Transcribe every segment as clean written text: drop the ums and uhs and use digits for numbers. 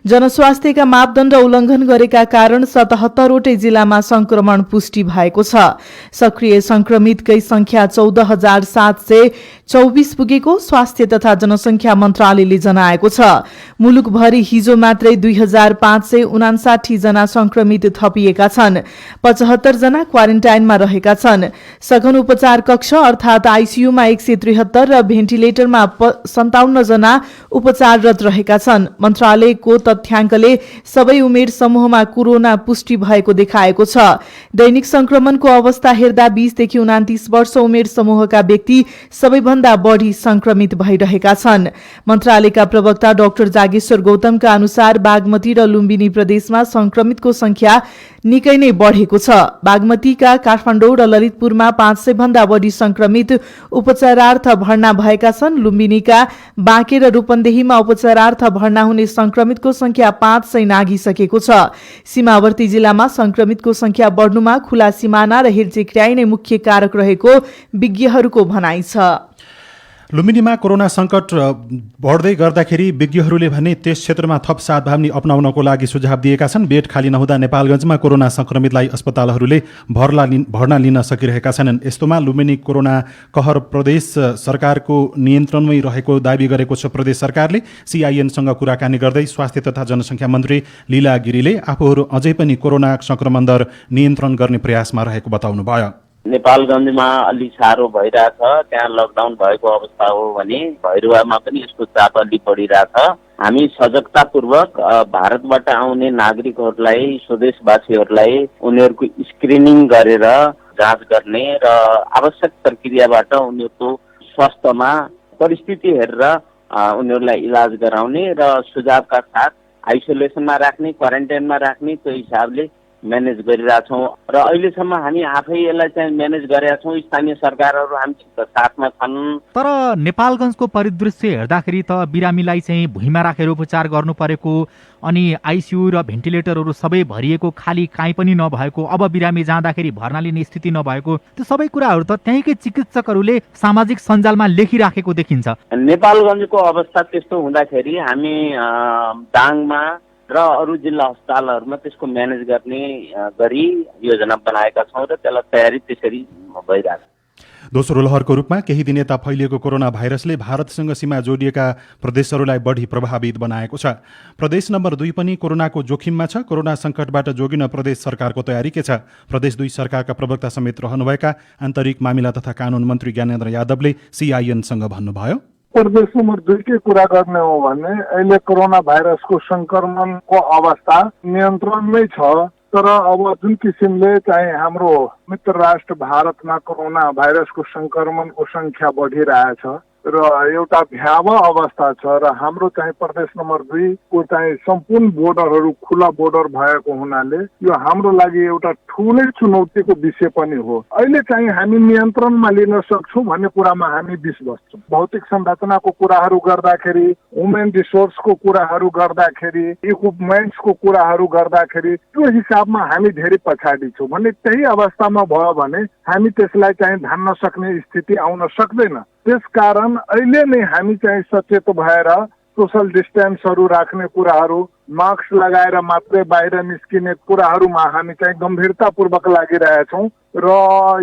जनस्वास्थ्यका मापदण्ड उल्लङ्घन गरेका कारण 77वटै जिल्लामा संक्रमण पुष्टि भएको छ। सक्रिय संक्रमितकै संख्या 14,724 पुगेको स्वास्थ्य तथा जनसंख्या मन्त्रालयले जनाएको छ। मुलुकभरि हिजो मात्रै 2,559 जना संक्रमित थपिएका छन्। 75 जना क्वारेन्टाइनमा रहेका छन्। सघन उपचार कक्ष अर्थात आईसीयूमा 173 र भेन्टिलेटरमा 57 जना उपचाररत रहेका छन्। मन्त्रालयको तथ्याङ्कले सबै उमेर समूहमा कोरोना पुष्टि भएको देखाएको छ। दैनिक संक्रमणको अवस्था हेर्दा 20 देखि 29 वर्ष उमेर समूहका व्यक्ति सबैभन्दा बढ़ी संक्रमित भइरहेका छन्। मन्त्रालयका प्रवक्ता डाक्टर जागेश्वर गौतमका अनुसार बागमती र लुम्बिनी प्रदेशमा संक्रमितको संख्या निकै नै बढ़ेको छ। बागमतीका काठमाडौँ र ललितपुरमा 500 भन्दा बढ़ी संक्रमित उपचारार्थ भर्ना भएका छन्। लुम्बिनीका बाँके र रूपन्देहीमा उपचारार्थ भर्ना हुने संक्रमितको संख्या 500 नाघिसकेको छ। सीमावर्ती जिल्लामा संक्रमितको संख्या बढ्नुमा खुला सिमाना र हिर्चेक्र्याइ नै मुख्य कारक रहेको विज्ञहरूको भनाइ छ। लुम्बिनीमा कोरोना संकट बढ्दै गर्दाखेरि विज्ञहरूले भने त्यस क्षेत्रमा थप सावधानी अपनाउनको लागि सुझाव दिएका छन्। बेड खाली नहुँदा नेपालगञ्जमा कोरोना संक्रमितलाई अस्पतालहरूले भर्ना लिन सकिरहेका छैनन्। यस्तोमा लुम्बिनी कोरोना कहर प्रदेश सरकारको नियन्त्रणमै रहेको दावी गरेको छ। प्रदेश सरकारले सीआईएनसँग कुराकानी गर्दै स्वास्थ्य तथा जनसंख्या मन्त्री लीला गिरीले आफूहरू अझै पनि कोरोना संक्रमण दर नियन्त्रण गर्ने प्रयासमा रहेको बताउनुभयो। नेपालगञ्जमा अलि साह्रो भइरहेछ, त्यहाँ लकडाउन भएको अवस्था हो भने भैरुवामा पनि यसको चाप अलि बढिरहेछ। हामी सजगतापूर्वक भारतबाट आउने नागरिकहरूलाई, स्वदेशवासीहरूलाई उनीहरूको स्क्रिनिङ गरेर जाँच गर्ने र आवश्यक प्रक्रियाबाट उनीहरूको स्वास्थ्यमा परिस्थिति हेरेर उनीहरूलाई इलाज गराउने र सुझावका साथ आइसोलेसनमा राख्ने, क्वारेन्टाइनमा राख्ने त्यो हिसाबले म्यानेज गरिरहेछौँ र अहिलेसम्म हामी आफै यसलाई चाहिँ म्यानेज गरेका छौँ। स्थानीय सरकारहरू हामीसित साथमा छन्। तर नेपालगञ्जको परिदृश्य हेर्दाखेरि त बिरामीलाई चाहिँ भुइँमा राखेर उपचार गर्नु परेको, अनि आइसियू र भेन्टिलेटरहरू सबै भरिएको, खाली काहीँ पनि नभएको, अब बिरामी जाँदाखेरि भर्ना लिने स्थिति नभएको, त्यो सबै कुराहरू त त्यहीँकै चिकित्सकहरूले सामाजिक सञ्जालमा लेखिराखेको देखिन्छ। नेपालगञ्जको अवस्था त्यस्तो हुँदाखेरि हामी दाङमा र अरू जिल्ला अस्पतालहरूमा त्यसको म्यानेज गर्ने गरी योजना बनाएका छौँ र त्यसलाई तयारी त्यसरी भइरहेको छ। दोस्रो लहरको रूपमा केही दिन यता फैलिएको कोरोना भाइरसले भारतसँग सीमा जोडिएका प्रदेशहरूलाई बढी प्रभावित बनाएको छ। प्रदेश नम्बर 2 पनि कोरोनाको जोखिममा छ। कोरोना संकटबाट जोगिन प्रदेश सरकारको तयारी के छ? प्रदेश 2 सरकारका प्रवक्ता समेत रहनुभएका आन्तरिक मामिला तथा कानून मन्त्री ज्ञानेन्द्र यादवले सीआईएनसँग भन्नुभयो। प्रदेश नम्बर 2 के कुरा गर्ने हो भने अहिले कोरोना भाइरसको संक्रमणको अवस्था नियन्त्रणमै छ। तर अब जुन किसिमले चाहिँ हाम्रो मित्र राष्ट्र भारतमा कोरोना भाइरसको संक्रमणको संख्या बढिरहेछ र एउटा भयावह अवस्था छ र हाम्रो चाहिँ प्रदेश नम्बर 2 को चाहिँ सम्पूर्ण बोर्डरहरू खुला बोर्डर भएको हुनाले यो हाम्रो लागि एउटा ठुलै चुनौतीको विषय पनि हो। अहिले चाहिँ हामी नियन्त्रणमा लिन सक्छौँ भन्ने कुरामा हामी विश्वास छौँ। भौतिक संरचनाको कुराहरू गर्दाखेरि, ह्युमन रिसोर्सको कुराहरू गर्दाखेरि, इक्विपमेन्ट्सको कुराहरू गर्दाखेरि त्यो हिसाबमा हामी धेरै पछाडि छौँ भने त्यही अवस्थामा भयो भने हामी त्यसलाई चाहिँ धान्न सक्ने स्थिति आउन सक्दैन। त्यसकारण अहिले नै हामी चाहिँ सचेत भएर सोशल डिस्टेन्सहरू राख्ने कुराहरू, मास्क लगाएर मात्रै बाहिर निस्किने कुराहरूमा हामी चाहिँ गम्भीरतापूर्वक लागिरहेछौँ र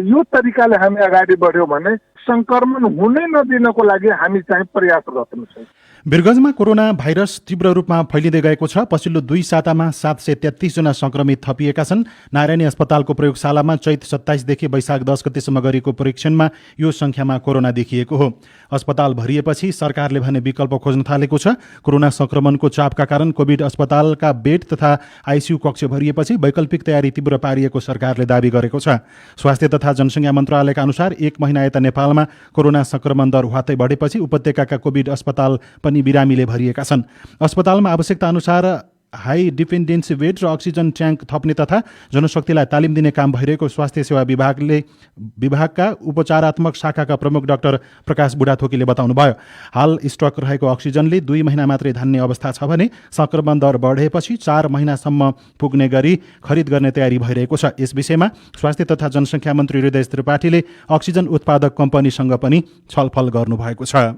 यो तरिकाले हामी अगाडि बढ्यौँ भने संक्रमण हुनै नदिनको लागि हामी चाहिँ प्रयासरत छौँ। वीरगञ्जमा कोरोना भाइरस तीव्र रूपमा फैलिँदै गएको छ। पछिल्लो 2 सातामा 733 जना संक्रमित थपिएका छन्। नारायणी अस्पतालको प्रयोगशालामा चैत 27 देखि वैशाख 10 गतेसम्म गरेको परीक्षणमा यो संख्यामा कोरोना देखिएको हो। अस्पताल भरिएपछि सरकारले भने विकल्प खोज्न थालेको छ। कोरोना संक्रमणको चापका कारण कोभिड अस्पतालका बेड तथा आइसियू कक्ष भरिएपछि वैकल्पिक तयारी तीव्र पारिएको सरकारले दावी गरेको छ। स्वास्थ्य तथा जनसंख्या मन्त्रालयका अनुसार 1 महिना यता नेपालमा कोरोना संक्रमण दर ह्वातै बढेपछि उपत्यकाका कोभिड अस्पताल पनि बिरामीले भरिएका छन्। अस्पतालमा आवश्यकता अनुसार हाई डिपेन्डेन्सी बेड र अक्सिजन ट्याङ्क थप्ने तथा जनशक्तिलाई तालिम दिने काम भइरहेको स्वास्थ्य सेवा विभागका उपचारात्मक शाखाका प्रमुख डाक्टर प्रकाश बुढाथोकीले बताउनुभयो। हाल स्टक रहेको अक्सिजनले 2 महिना मात्रै धान्ने अवस्था छ भने संक्रमण दर बढेपछि 4 महिनासम्म पुग्ने गरी खरिद गर्ने तयारी भइरहेको छ। यस विषयमा स्वास्थ्य तथा जनसंख्या मन्त्री हृदय त्रिपाठीले अक्सिजन उत्पादक कम्पनीसँग पनि छलफल गर्नुभएको छ।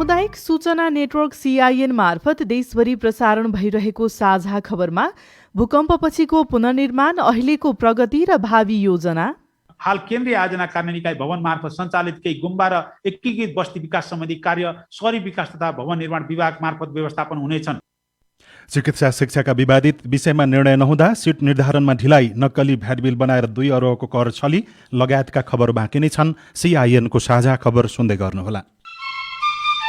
सामुदायिक सूचना नेटवर्क CIN मार्फत देशभरि प्रसारण भइरहेको साझा खबरमा भूकम्पपछिको पुनर्निर्माण, अहिलेको प्रगति र भावी योजना, हाल केन्द्रीय आयोजना कार्य निकाय भवन मार्फत सञ्चालित केही गुम्बा र एकीकृत बस्ती विकास सम्बन्धी कार्य शहरी विकास तथा भवन निर्माण विभाग मार्फत व्यवस्थापन हुनेछन्। चिकित्सा शिक्षाका विवादित विषयमा निर्णय नहुँदा सिट निर्धारणमा ढिलाइ, नक्कली भ्याट बिल बनाएर 2 अरबको कर छली लगायतका खबर बाँकी नै छन्। CIN को साझा खबर सुन्दै गर्नुहोला।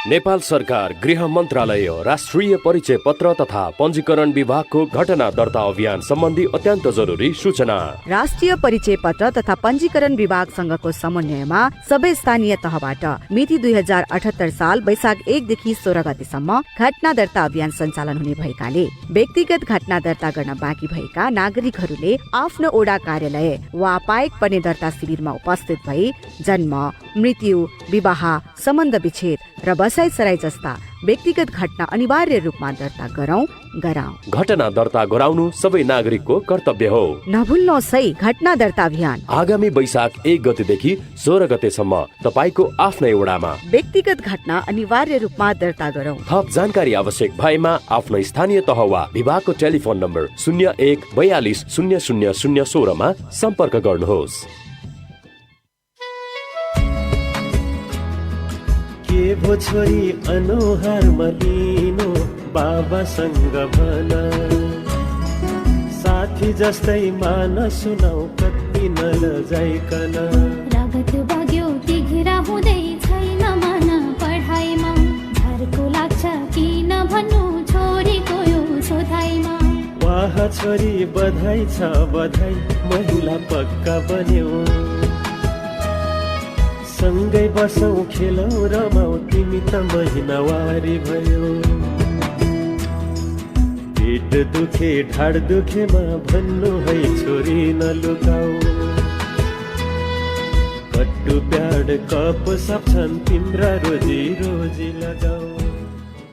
नेपाल सरकार गृह मन्त्रालय राष्ट्रिय परिचय पत्र तथा पञ्जीकरण विभागको घटना दर्ता अभियान सम्बन्धी अत्यन्त जरुरी सूचना। राष्ट्रिय परिचय पत्र तथा पञ्जीकरण विभागसँगको समन्वयमा सबै स्थानीय तहबाट मिति 2078 साल वैशाख 1 देखि 16 गतेसम्म घटना दर्ता अभियान सञ्चालन हुने भएकाले व्यक्तिगत घटना दर्ता गर्न बाँकी भएका नागरिकहरूले आफ्नो ओडा कार्यालय वा पाएक पर्ने दर्ता शिविरमा उपस्थित भई जन्म, मृत्यु, विवाह, सम्बन्ध विच्छेद र बसाइसराई जस्ता व्यक्तिगत घटना अनिवार्य रूपमा दर्ता गराऊ। घटना दर्ता गराउनु सबै नागरिकको कर्तव्य हो। नभुल्नुहोस् है घटना दर्ता अभियान आगामी वैशाख 1 गतेदेखि 16 गतेसम्म तपाईको आफ्नै वडामा व्यक्तिगत घटना अनिवार्य रूपमा दर्ता गराऊ। थप जानकारी आवश्यक भएमा आफ्नो स्थानीय तह वा विभागको टेलिफोन नम्बर 01 42 00 016 मा सम्पर्क गर्नुहोस्। के भो छोरी अनुहार मलिनो बाबासँग भन, साथी जस्तै मान सुनाउ कति नलजाइकन। रगत बग्यो तिघ्रा हुँदै छैन मन पढाइमा, झर्को लाग्छ किन भन्नु छोरीको यो सोधाइमा। वाह छोरी बधाई छ बधाई, महिला पक्का बन्यौ। सँगै बसौँ खेलौ रमाऊ, तिमी त महिनावारी भयो। पेट दुखे ढाड दुखेमा भन्नु है छोरी नलुकाऊ। कट्टु प्याड कप सप्छन् तिम्रा रोजी रोजी लगाऊ।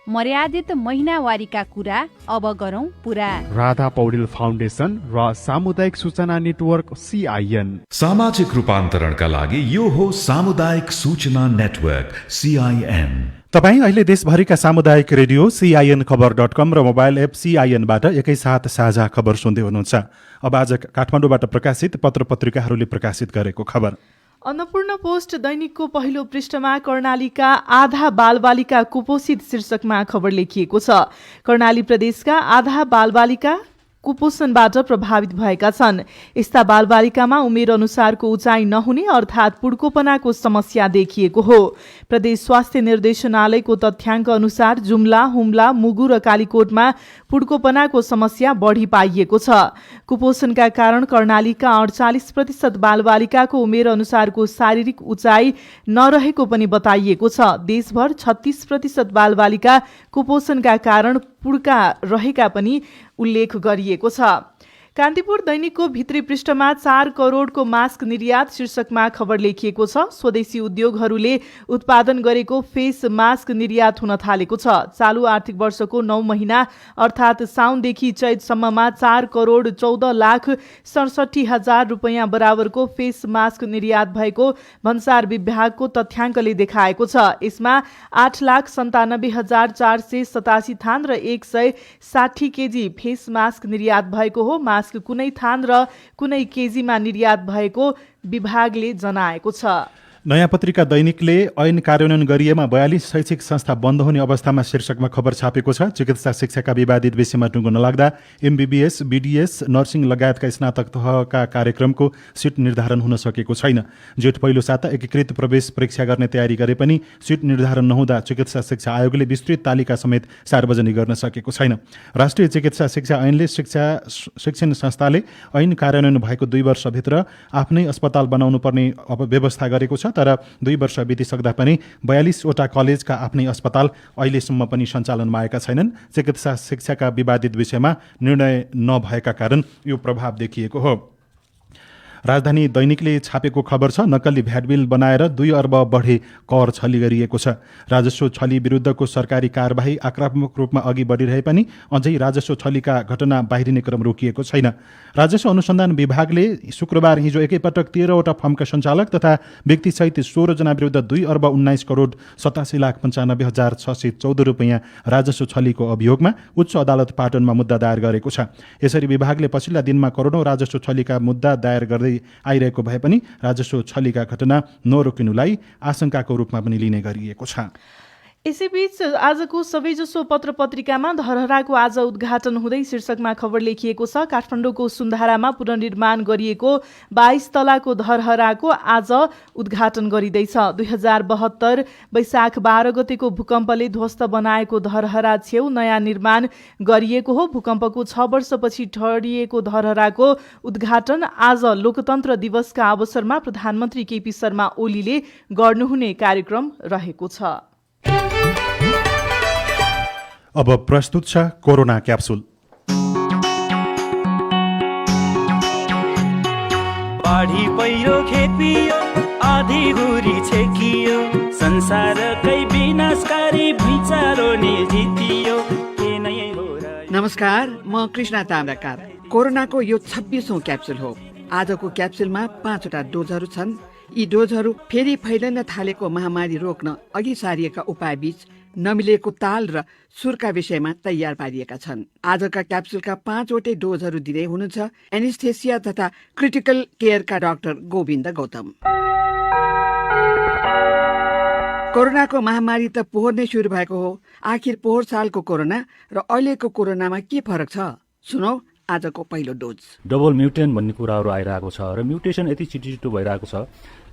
मर्यादित महिनावारीका कुरा अब गरौँ पुरा। राधा पौडेल फाउन्डेसन र सामुदायिक सूचना नेटवर्क CIN। सामाजिक रूपान्तरणका लागि यो हो सामुदायिक सूचना नेटवर्क CIN। तपाईँ अहिले देशभरिका सामुदायिक रेडियो CINखबर.com र मोबाइल एप CIN-बाट एकैसाथ साझा खबर सुन्दै हुनुहुन्छ। अब आज काठमाडौँबाट प्रकाशित पत्र पत्रिकाहरूले प्रकाशित गरेको खबर। अन्नपूर्ण पोस्ट दैनिकको पहिलो पृष्ठमा कर्णालीका आधा बालबालिका कुपोषित शीर्षकमा खबर लेखिएको छ। कर्णाली प्रदेशका आधा बालबालिका कुपोषणबाट प्रभावित भएका छन्। यस्ता बालबालिकामा उमेर अनुसारको उचाइ नहुने अर्थात् पुड्कोपनाको समस्या देखिएको हो। प्रदेश स्वास्थ्य निर्देशनालयको तथ्याङ्क अनुसार जुम्ला, हुम्ला, मुगु र कालीकोटमा पुड्कोपनाको समस्या बढी पाइएको छ। कुपोषणका कारण कर्णालीका 48% बालबालिकाको उमेर अनुसारको शारीरिक उचाइ नरहेको पनि बताइएको छ। देशभर 36% बालबालिका कुपोषणका कारण पुड्का रहेका पनि उल्लेख गरिएको छ। कान्तिपुर दैनिकको भित्री पृष्ठमा 4 करोडको मास्क निर्यात शीर्षकमा खबर लेखिएको छ। स्वदेशी उद्योगहरूले उत्पादन गरेको फेस मास्क निर्यात हुन थालेको छ। चालु आर्थिक वर्षको 9 महिना अर्थात् साउनदेखि चैतसम्ममा 4 करोड 14 लाख 67 हजार रुपैयाँ बराबरको फेस मास्क निर्यात भएको भन्सार विभागको तथ्याङ्कले देखाएको छ। यसमा 8,97,487 थान र 160 केजी फेस मास्क निर्यात भएको हो। मास्क कुनै थान र कुनै केजीमा निर्यात भएको विभागले जनाएको छ। नयाँ पत्रिका दैनिकले ऐन कार्यान्वयन गरिएमा 42 शैक्षिक संस्था बन्द हुने अवस्थामा शीर्षकमा खबर छापेको छ। चिकित्सा शिक्षाका विवादित विषयमा टुङ्गो नलाग्दा MBBS, BDS, नर्सिङ लगायतका स्नातक तहका कार्यक्रमको सिट निर्धारण हुन सकेको छैन। जेठ पहिलो साता एकीकृत प्रवेश परीक्षा गर्ने तयारी गरे पनि सिट निर्धारण नहुँदा चिकित्सा शिक्षा आयोगले विस्तृत तालिका समेत सार्वजनिक गर्न सकेको छैन। राष्ट्रिय चिकित्सा शिक्षा ऐनले शिक्षण संस्थाले ऐन कार्यान्वयन भएको 2 वर्षभित्र आफ्नै अस्पताल बनाउनु पर्ने व्यवस्था गरेको छ। तर 2 वर्ष बितिसक्दा पनि 42 वटा कलेजका आफ्नै अस्पताल अहिलेसम्म पनि सञ्चालनमा आएका छैनन्। चिकित्सा शिक्षाका विवादित विषयमा निर्णय नभएका कारण यो प्रभाव देखिएको हो। राजधानी दैनिकले छापेको खबर छ, नक्कली भ्याट बिल बनाएर 2 अर्ब बढे कर छली गरिएको छ। राजस्व छली विरुद्धको सरकारी कारबाही आक्रामक रूपमा अघि बढिरहे पनि अझै राजस्व छलीका घटना बाहिरिने क्रम रोकिएको छैन। राजस्व अनुसन्धान विभागले शुक्रबार हिजो एकैपटक 13वटा फर्मका सञ्चालक तथा व्यक्तिसहित 16 जना विरुद्ध 2 अर्ब 19 करोड 87,95,614 रुपियाँ राजस्व छलीको अभियोगमा उच्च अदालत पाटनमा मुद्दा दायर गरेको छ। यसरी विभागले पछिल्ला दिनमा करोडौं राजस्व छलीका मुद्दा दायर गर्दै आइरहेको भए पनि राजस्व छलीका घटना नरोकिनुलाई आशंकाको रूपमा पनि लिने गरिएको छ। यसैबीच आजको सबैजसो पत्र पत्रिकामा धरहराको आज उद्घाटन हुँदै शीर्षकमा खबर लेखिएको छ। काठमाडौँको सुन्धारामा पुनर्निर्माण गरिएको 22 तलाको धरहराको आज उद्घाटन गरिँदैछ। 2072 वैशाख 12 गतेको भूकम्पले ध्वस्त बनाएको धरहरा छेउ नयाँ निर्माण गरिएको हो। भूकम्पको 6 वर्षपछि ठडिएको धरहराको उद्घाटन आज लोकतन्त्र दिवसका अवसरमा प्रधानमन्त्री केपी शर्मा ओलीले गर्नुहुने कार्यक्रम रहेको छ। अब प्रस्तुत छ कोरोना क्याप्सुल। बाढी पहिरो खेपियो, आधी हुरी छेकियो, संसारकै विनाशकारी भुइँचालो नि जितियो। नमस्कार, म कृष्णा ताम्राकार। कोरोनाको यो 26औं क्याप्सुल हो। आजको क्याप्सुलमा 5वटा डोजहरू छन्। यी डोजहरू फेरि फैलिन थालेको महामारी रोक्न अघि सारिएका उपायबीच नमिलेको ताल र सुरका विषयमा तयार पारिएका छन्। आजका क्याप्सुलका 5वटै डोजहरू दिँदै हुनुहुन्छ एनेस्थेसिया तथा क्रिटिकल केयरका डाक्टर गोविन्द गौतम। कोरोनाको महामारी त पोहोर नै सुरु भएको हो। आखिर पोहोर सालको कोरोना र अहिलेको कोरोनामा के फरक छ? सुनौ आजको पहिलो डोज। डबल म्युटेन्ट भन्ने कुराहरू आइरहेको छ र म्युटेसन यति छिटो भइरहेको छ।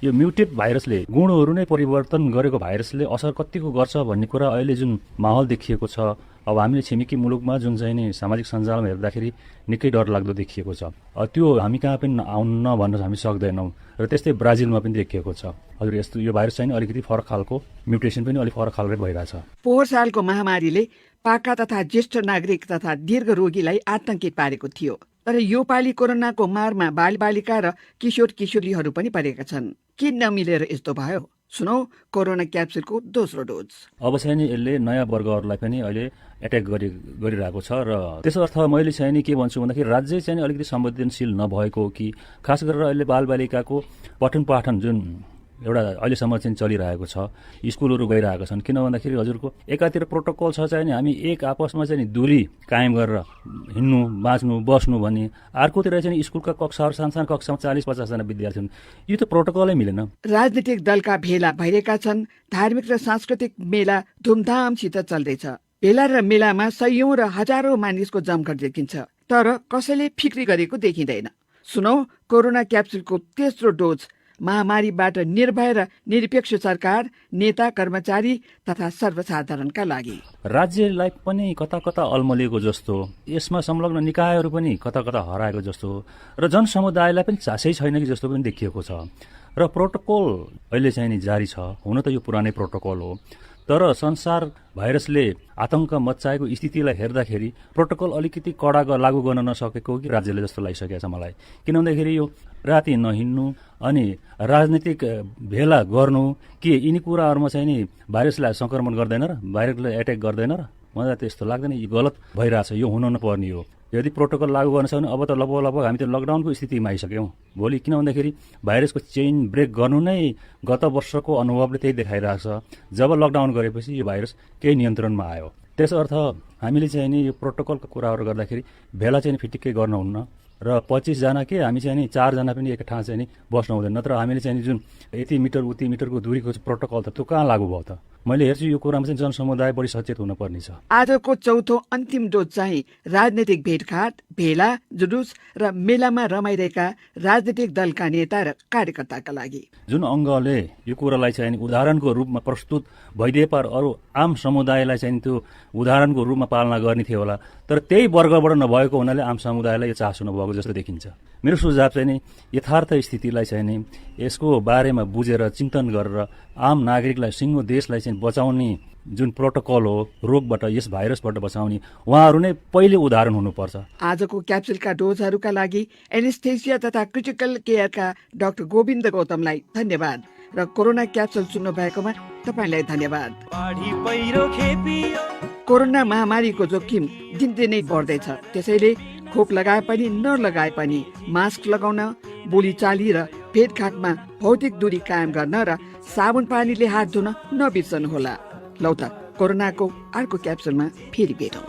यो म्युटेट भाइरसले गुणहरू नै परिवर्तन गरेको भाइरसले असर कतिको गर्छ भन्ने कुरा अहिले जुन माहौल देखिएको छ, अब हामीले छिमेकी मुलुकमा जुन चाहिँ नि सामाजिक सञ्जालमा हेर्दाखेरि निकै डरलाग्दो देखिएको छ। त्यो हामी कहाँ पनि आउन भन्न हामी सक्दैनौँ र त्यस्तै ब्राजिलमा पनि देखिएको छ। हजुर, यस्तो यो भाइरस चाहिँ अलिकति फरक खालको म्युटेसन पनि अलिक फरक खालको भइरहेछ। पोहोर सालको महामारीले पाका तथा ज्येष्ठ नागरिक तथा दीर्घ रोगीलाई आतंकित पारेको थियो, तर यो पालि कोरोनाको मारमा बालबालिका र किशोर किशोरीहरू पनि परेका छन्। किन नमिलेर यस्तो भयो? सुनौ कोरोना क्याप्सुलको दोस्रो डोज। अब चाहिँ नि यसले नयाँ वर्गहरूलाई पनि अहिले एट्याक गरिरहेको छ र त्यसो अर्थ मैले चाहिँ नि के भन्छु भन्दाखेरि राज्य चाहिँ अलिकति संवेदनशील नभएको हो कि खास गरेर अहिले बालबालिकाको पठन पाठन जुन एउटा अहिलेसम्म चाहिँ चलिरहेको छ, स्कुलहरू गइरहेका छन्। किन भन्दाखेरि हजुरको एकातिर प्रोटोकल छ चाहिँ हामी एक आपसमा चाहिँ दूरी कायम गरेर हिँड्नु, बाँच्नु, बस्नु भन्ने, अर्कोतिर चाहिँ स्कुलका कक्षाहरू सानसानो कक्षामा 40-50 जना विद्यार्थी हुन्। यो त प्रोटोकलै मिलेन। राजनीतिक दलका भेला भइरहेका छन्। धार्मिक र सांस्कृतिक मेला धुमधामसित चल्दैछ। भेला र मेलामा सयौं र हजारौं मानिसको जमघट देखिन्छ, तर कसैले फिक्री गरेको देखिँदैन। सुनौ कोरोना क्याप्सुलको तेस्रो डोज। महामारीबाट निर्भय र निरपेक्ष सरकार, नेता, कर्मचारी तथा सर्वसाधारणका लागि। राज्यलाई पनि कता कता अल्मलिएको जस्तो, यसमा संलग्न निकायहरू पनि कता कता हराएको जस्तो र जनसमुदायलाई पनि चासै छैन कि जस्तो पनि देखिएको छ। र प्रोटोकल अहिले चाहिँ नि जारी छ। हुन त यो पुरानै प्रोटोकल हो, तर संसार भाइरसले आतंक मच्चाएको स्थितिलाई हेर्दाखेरि प्रोटोकल अलिकति कडा लागू गर्न नसकेको कि राज्यले जस्तो लागिसकेको छ मलाई। किन भन्दाखेरि यो राति नहिँड्नु अनि राजनीतिक भेला गर्नु के यिनी कुराहरूमा चाहिँ नि भाइरसलाई संक्रमण गर्दैन र भाइरसले एट्याक गर्दैन र? मलाई त्यस्तो लाग्दैन। यो गलत भइरहेछ, यो हुन नपर्ने हो। यदि प्रोटोकल लागू गर्न सक्यो भने अब त लगभग हामी त लकडाउनको स्थितिमा आइसक्यौँ भोलि। किन भन्दाखेरि भाइरसको चेन ब्रेक गर्नु नै गत वर्षको अनुभवले त्यही देखाइरहेको छ। जब लकडाउन गरेपछि यो भाइरस केही नियन्त्रणमा आयो। त्यसो अर्थ हामीले चाहिँ नि यो प्रोटोकलको कुराहरू गर्दाखेरि भेला चाहिँ फिटिक्कै गर्नुहुन्न र 25 जना के हामी चाहिँ नि 4 जना पनि एक ठाउँ चाहिँ नि बस्नु हुँदैन। नत्र हामीले चाहिँ जुन यति मिटर उति मिटरको दूरीको प्रोटोकल त त्यो कहाँ लागू भयो त? मैले हेर्छु यो कुरामा चाहिँ जनसमुदाय बढी सचेत हुनुपर्ने छ। आजको चौथो अन्तिम डोज चाहिँ राजनीतिक भेटघाट, भेला, जुलुस र मेलामा रमाइरहेका राजनीतिक दलका नेता र कार्यकर्ताका लागि। जुन अङ्गले यो कुरालाई चाहिँ उदाहरणको रूपमा प्रस्तुत भइदिए पर अरू आम समुदायलाई चाहिँ त्यो उदाहरणको रूपमा पालना गर्ने थियो होला, तर त्यही वर्गबाट नभएको हुनाले आम समुदायलाई यो चासो नभएको जस्तो देखिन्छ। मेरो सुझाव चाहिँ नि यथार्थ स्थितिलाई चाहिँ नि यसको बारेमा बुझेर चिन्तन गरेर आम नागरिकलाई सिङ्गो देशलाई चाहिँ बचाउने जुन प्रोटोकल हो रोगबाट यस भाइरसबाट बचाउने उहाँहरू नै पहिले उदाहरण हुनुपर्छ। आजको क्याप्सुलका डोजहरूका लागि एनेस्थेसिया तथा क्रिटिकल केयरका डाक्टर गोविन्द गौतमलाई धन्यवाद र कोरोना क्याप्सुल सुन्नु भएकोमा तपाईँलाई धन्यवाद। कोरोना महामारीको जोखिम दिनदिनै बढ्दैछ, त्यसैले खोप लगाए पनि नलगाए पनि मास्क लगाउन, बोलीचाली र भेटघाटमा भौतिक दूरी कायम गर्न र साबुन पानीले हात धुन नबिर्सनुहोला। लौ त कोरोनाको अर्को क्याप्सुलमा फेरि भेटौँ।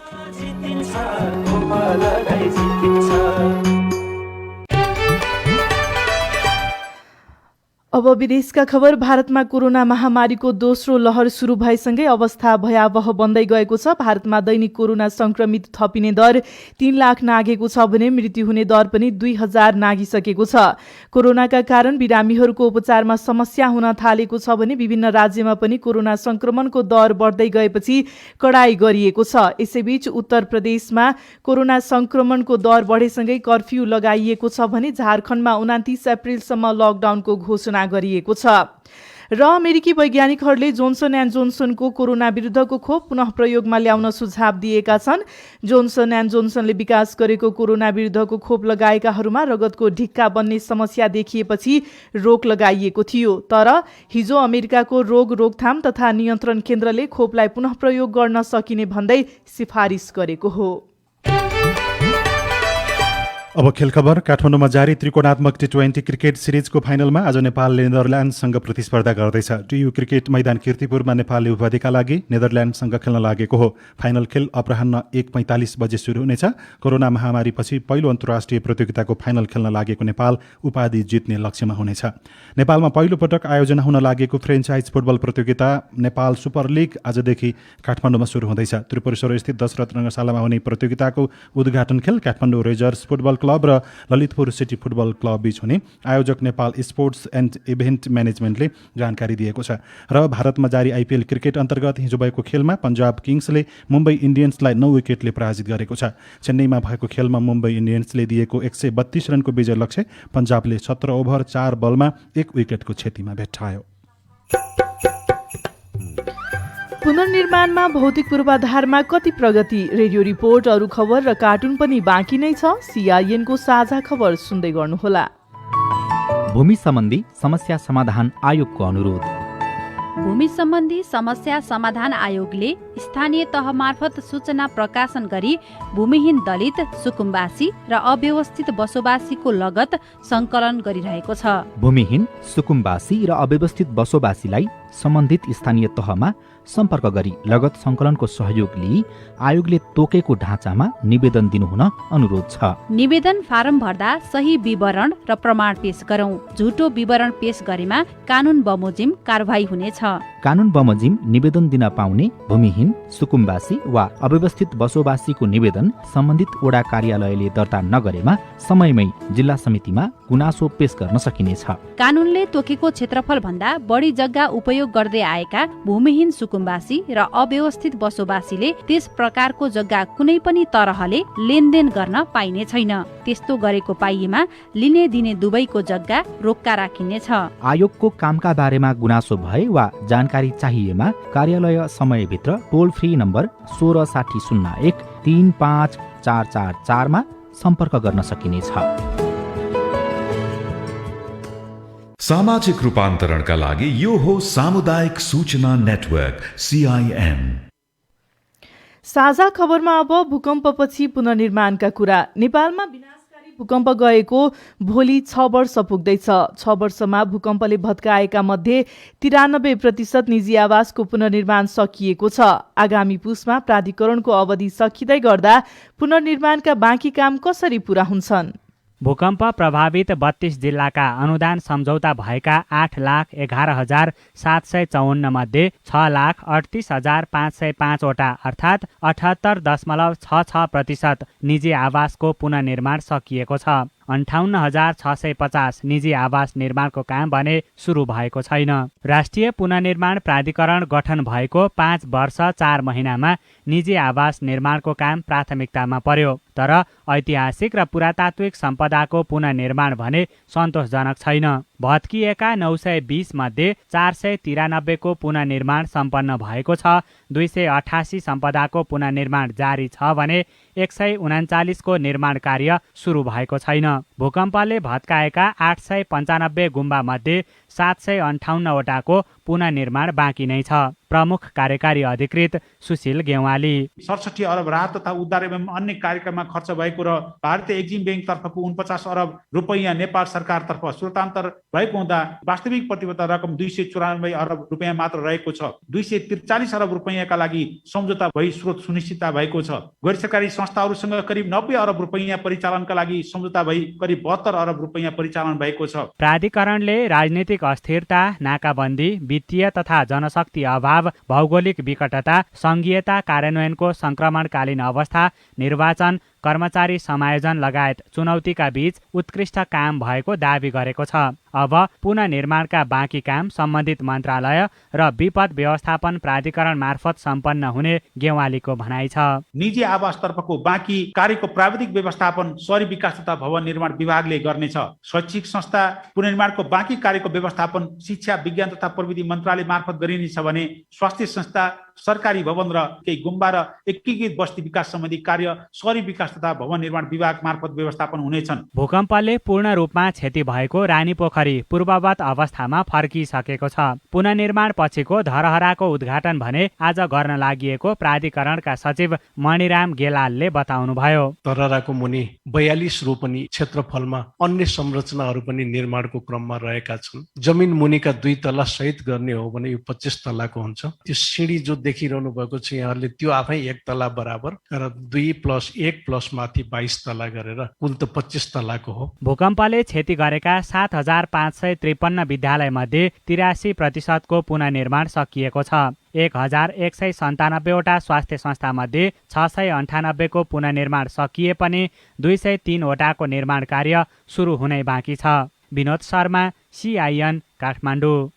अब विदेशका खबर। भारतमा कोरोना महामारीको दोस्रो लहर सुरु भएसँगै अवस्था भयावह बन्दै गएको छ। भारतमा दैनिक कोरोना संक्रमित थपिने दर 3 लाख नागेको छ भने मृत्यु हुने दर पनि 2000 नागिसकेको छ। कोरोनाका कारण बिरामीहरूको उपचारमा समस्या हुन थालेको छ भने विभिन्न राज्यमा पनि कोरोना संक्रमणको दर बढ्दै गएपछि कडाई गरिएको छ। यसैबीच उत्तर प्रदेशमा कोरोना संक्रमणको दर बढेसँगै कर्फ्यू लगाइएको छ भने झारखण्डमा 29 अप्रिलसम्म लकडाउनको घोषणा गरिएको छ। र अमेरिकी वैज्ञानिकहरूले जोन्सन एन्ड जोन्सनको कोरोना विरुद्धको खोप पुनः प्रयोगमा ल्याउन सुझाव दिएका छन्। जोन्सन एन्ड जोन्सनले विकास गरेको कोरोना विरुद्धको खोप लगाएकाहरूमा रगतको ढिक्का बन्ने समस्या देखिएपछि रोक लगाइएको थियो। तर हिजो अमेरिकाको रोग रोकथाम तथा नियन्त्रण केन्द्रले खोपलाई पुनः प्रयोग गर्न सकिने भन्दै सिफारिस गरेको हो। अब खेल खबर। काठमाडौँमा जारी त्रिकोणात्मक T20 क्रिकेट सिरिजको फाइनलमा आज नेपालले नेदरल्यान्डसँग प्रतिस्पर्धा गर्दैछ। टियु क्रिकेट मैदान कीर्तिपुरमा नेपालले उपाधिका लागि नेदरल्यान्डसँग खेल्न लागेको हो। फाइनल खेल अपराह्न 1:45 बजे सुरु हुनेछ। कोरोना महामारीपछि पहिलो अन्तर्राष्ट्रिय प्रतियोगिताको फाइनल खेल्न लागेको नेपाल उपाधि जित्ने लक्ष्यमा हुनेछ। नेपालमा पहिलो पटक आयोजना हुन लागेको फ्रेन्चाइज फुटबल प्रतियोगिता नेपाल सुपर लिग आजदेखि काठमाडौँमा सुरु हुँदैछ। त्रिपुरेश्वर स्थित दशरथ रङ्गशालामा हुने प्रतियोगिताको उद्घाटन खेल काठमाडौँ रेजर्स फुटबल क्लब र ललितपुर सिटी फुटबल क्लब बीच हुने आयोजक नेपाल स्पोर्ट्स एन्ड इभेन्ट म्यानेजमेन्टले जानकारी दिएको छ। र भारतमा जारी आइपिएल क्रिकेट अन्तर्गत हिजो भएको खेलमा पन्जाब किङ्सले मुम्बई इन्डियन्सलाई 9 विकेटले पराजित गरेको छ। चेन्नईमा भएको खेलमा मुम्बई इन्डियन्सले दिएको 132 रनको विजय लक्ष्य पन्जाबले 17 ओभर 4 बलमा 1 विकेटको क्षतिमा भेट्टायो। पुनर्निर्माणमा भौतिक पूर्वाधारमा कति प्रगति? रेडियो रिपोर्ट, अरू खबर र कार्टुन पनि बाँकी नै छ। CIN को साझा खबर सुन्दै गर्नुहोला। भूमि सम्बन्धी समस्या समाधान आयोगको अनुरोध। भूमि सम्बन्धी समस्या समाधान आयोगले स्थानीय तह मार्फत सूचना प्रकाशन गरी भूमिहीन दलित, सुकुम्बासी र अव्यवस्थित बसोबासीको लगत संकलन गरिरहेको छ। भूमिहीन, सुकुम्बासी र अव्यवस्थित बसोबासीलाई सम्बन्धित स्थानीय तहमा सम्पर्क गरी लगत संकलनको सहयोग लिई आयोगले तोकेको ढाँचामा निवेदन दिनुहुन अनुरोध छ। निवेदन फारम भर्दा सही विवरण र प्रमाण पेश गरौं। झुटो विवरण पेश गरेमा कानून बमोजिम कारबाही हुनेछ। कानून बमोजिम निवेदन दिन पाउने भूमिहीन, सुकुम्बासी वा अव्यवस्थित बसोबासीको निवेदन सम्बन्धित वडा कार्यालयले दर्ता नगरेमा समयमै जिल्ला समितिमा गुनासो पेश गर्न सकिनेछ। कानूनले तोकेको क्षेत्रफल भन्दा बढी जग्गा उपयोग गर्दै आएका भूमिहीन, सुकुम्बासी र अव्यवस्थित बसोबासीले त्यस प्रकारको जग्गा कुनै पनि तरहले लेनदेन गर्न पाइने छैन। त्यस्तो गरेको पाइएमा लिने दिने दुवैको जग्गा रोक्का राखिनेछ। आयोगको कामका बारेमा गुनासो भए वा जानकारी चाहिएमा कार्यालय समयभित्र टोल फ्री नम्बर 166001 35444 मा सम्पर्क गर्न सकिनेछ। सामाजिक रूपान्तरणका लागि यो हो सामुदायिक सूचना नेटवर्क CIN। साझा खबरमा अब भूकम्पपछि पुनर्निर्माणका कुरा। नेपालमा विनाशकारी भूकम्प गएको भोलि 6 वर्ष पुग्दैछ। 6 वर्षमा भूकम्पले भत्काएका मध्ये 93% निजी आवासको पुनर्निर्माण सकिएको छ। आगामी पुसमा प्राधिकरणको अवधि सकिँदै गर्दा पुनर्निर्माणका बाँकी काम कसरी पूरा हुन्छन्? भूकम्प प्रभावित 32 जिल्लाका अनुदान सम्झौता भएका 8,11,754 मध्ये 6,38,505 वटा अर्थात् 78.66% निजी आवासको पुनर्निर्माण सकिएको छ। 58,650 निजी आवास निर्माणको काम भने सुरु भएको छैन। राष्ट्रिय पुनर्निर्माण प्राधिकरण गठन भएको 5 वर्ष 4 महिनामा निजी आवास निर्माणको काम प्राथमिकतामा पर्यो। तर ऐतिहासिक र पुरातात्विक सम्पदाको पुनर्निर्माण भने सन्तोषजनक छैन। भत्किएका 920 मध्ये 493 को पुनर्निर्माण सम्पन्न भएको छ। 288 सम्पदाको पुनर्निर्माण जारी छ भने 139 को निर्माण कार्य सुरु भएको छैन। भूकम्पले भत्काएका 895 गुम्बा मध्ये 758 वटाको पुनर्निर्माण बाँकी नै छ। प्रमुख कार्यकारी अधिकृत सुशील गेवाली 67 अरब राहत तथा उद्धार एवं अन्य कार्यक्रममा खर्च भएको र भारतीय एक्जिम बैंक तर्फको 49 अरब रुपैयाँ नेपाल सरकारतर्फ स्रोतान्तर भएको हुँदा वास्तविक प्रतिबद्धता रकम 294 अरब रुपैयाँ मात्र रहेको छ। 243 अरब रुपैयाँका लागि सम्झौता भई स्रोत सुनिश्चितता भएको छ। गैर सरकारी संस्थाहरूसँग करिब 90 अरब रुपैयाँ परिचालनका लागि सम्झौता भई करिब 72 अरब रुपैयाँ परिचालन भएको छ। प्राधिकरणले राजनीतिक अस्थिरता, नाकाबन्दी, वित्तीय तथा जनशक्ति अभाव, भौगोलिक विकटता, संघीयता कार्यान्वयनको संक्रमणकालीन अवस्था, निर्वाचन, कर्मचारी समायोजन लगायत चुनौतीका बीच उत्कृष्ट काम भएको दावी गरेको छ। अब पुनर्निर्माणका बाँकी काम सम्बन्धित मन्त्रालय र विपद व्यवस्थापन प्राधिकरण मार्फत सम्पन्न हुने गेवालीको भनाइ छ। निजी आवास तर्फको बाँकी कार्यको प्राविधिक व्यवस्थापन शहरी विकास तथा भवन निर्माण विभागले गर्नेछ। शैक्षिक संस्था पुनर्निर्माणको बाँकी कार्यको व्यवस्थापन शिक्षा, विज्ञान तथा प्रविधि मन्त्रालय मार्फत गरिनेछ भने स्वास्थ्य संस्था, सरकारी भवन र केही गुम्बा र एकीकृत बस्ती विकास सम्बन्धी कार्य शहरी विकास तथा भवन निर्माण विभाग मार्फत व्यवस्थापन हुनेछन्। भूकम्पले पूर्ण रूपमा क्षति भएको रानीपोखरी पूर्ववत अवस्थामा फर्किसकेको छ। पुनर्निर्माण पछिको धरहराको उद्घाटन भने आज गर्न लागिएको प्राधिकरणका सचिव मणिराम गेलालले बताउनुभयो। धरहराको मुनि 42 रोपनी क्षेत्रफलमा अन्य संरचनाहरू पनि निर्माणको क्रममा रहेका छन्। जमिन मुनिका 2 तला सहित गर्ने हो भने यो 25 तलाको हुन्छ। त्यो सिँढी जो देखिरहनु भएको छ यहाँहरूले त्यो आफै 1 तला बराबर र 2+1+ माथि 22 तला गरेर कुल त 25 तलाको हो। भूकम्पले क्षति गरेका 7,553 विद्यालय मध्ये 83% को पुनर्निर्माण सकिएको छ। 1,197 वटा स्वास्थ्य संस्था मध्ये 698 को पुनर्निर्माण सकिए पनि 203 वटाको निर्माण कार्य सुरु हुनै बाँकी छ। विनोद शर्मा, CIN, काठमाडौँ।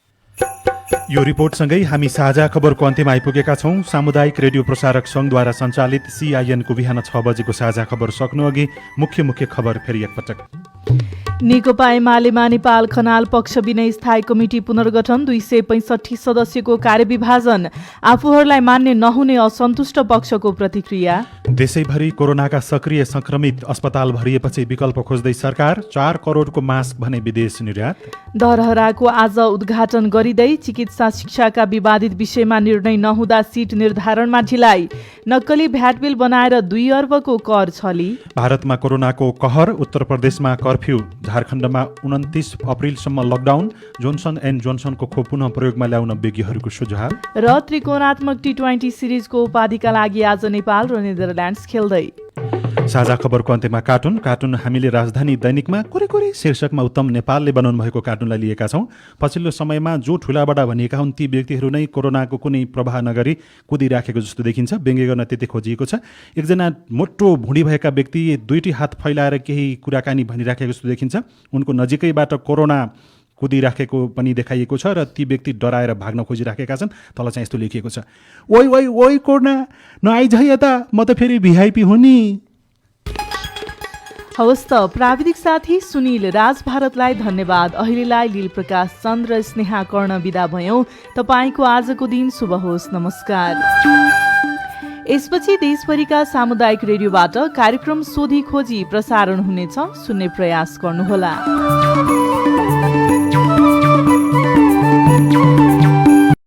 यो रिपोर्टसँगै हामी साझा खबरको अन्त्यमा आइपुगेका छौँ। सामुदायिक रेडियो प्रसारक सङ्घद्वारा सञ्चालित CIN को बिहान 6 बजेको साझा खबर सक्नुअघि मुख्य खबर फेरि एकपटक। नेकपा एमालेमा नेपाल खनाल पक्ष विनय स्थायी कमिटी पुनर्गठन, 265 सदस्यको कार्यविभाजन, आफूहरूलाई मान्य नहुने असन्तुष्ट पक्षको प्रतिक्रिया। देशैभरि कोरोनाका सक्रिय संक्रमित अस्पताल भरिएपछि विकल्प खोज्दै सरकार, 4 करोडको मास्क भने विदेश निर्यात। धरहराको आज उद्घाटन गरिँदै चिकित्सा शिक्षाका विवादित विषयमा निर्णय नहुँदा सिट निर्धारणमा ढिलाइ, नक्कली भ्याट बिल बनाएर 2 अर्बको कर छली। भारतमा कोरोनाको कहर, उत्तर प्रदेशमा कर्फ्यू, झारखण्डमा 29 अप्रिलसम्म लकडाउन, जोन्सन एन्ड जोन्सनको खोप पुनः प्रयोगमा ल्याउन विज्ञहरूको सुझाव। र त्रिकोणात्मक T20 सिरिजको उपाधिका लागि आज नेपाल र नेदरल्यान्ड्स खेल्दै। साझा खबरको अन्त्यमा कार्टुन हामीले राजधानी दैनिकमा कोरे शीर्षकमा उत्तम नेपालले बनाउनु भएको कार्टुनलाई लिएका छौँ। पछिल्लो समयमा जो ठुलाबडा भनिएका हुन् ती व्यक्तिहरू नै कोरोनाको कुनै प्रभाव नगरी कुदिराखेको जस्तो देखिन्छ। व्यङ्ग्य गर्न त्यति खोजिएको छ। एकजना मोटो भुँडी भएका व्यक्ति 2टी हात फैलाएर केही कुराकानी भनिराखेको जस्तो देखिन्छ। उनको नजिकैबाट कोरोना कुदिराखेको पनि देखाइएको छ र ती व्यक्ति डराएर भाग्न खोजिराखेका छन्। तल चाहिँ यस्तो लेखिएको छ, ओइ कोरोना नआइज यता, म त फेरि VIP हुँ नि। हवस् त, प्राविधिक साथी सुनिल राज भारतलाई धन्यवाद। अहिलेलाई लील प्रकाश चन्द्र र स्नेहा कर्ण बिदा भयौँ। तपाईँको आजको दिन शुभ होस्। नमस्कार। यसपछि देशभरिका सामुदायिक रेडियोबाट कार्यक्रम सोधी खोजी प्रसारण हुनेछ। सुन्ने प्रयास गर्नुहोला।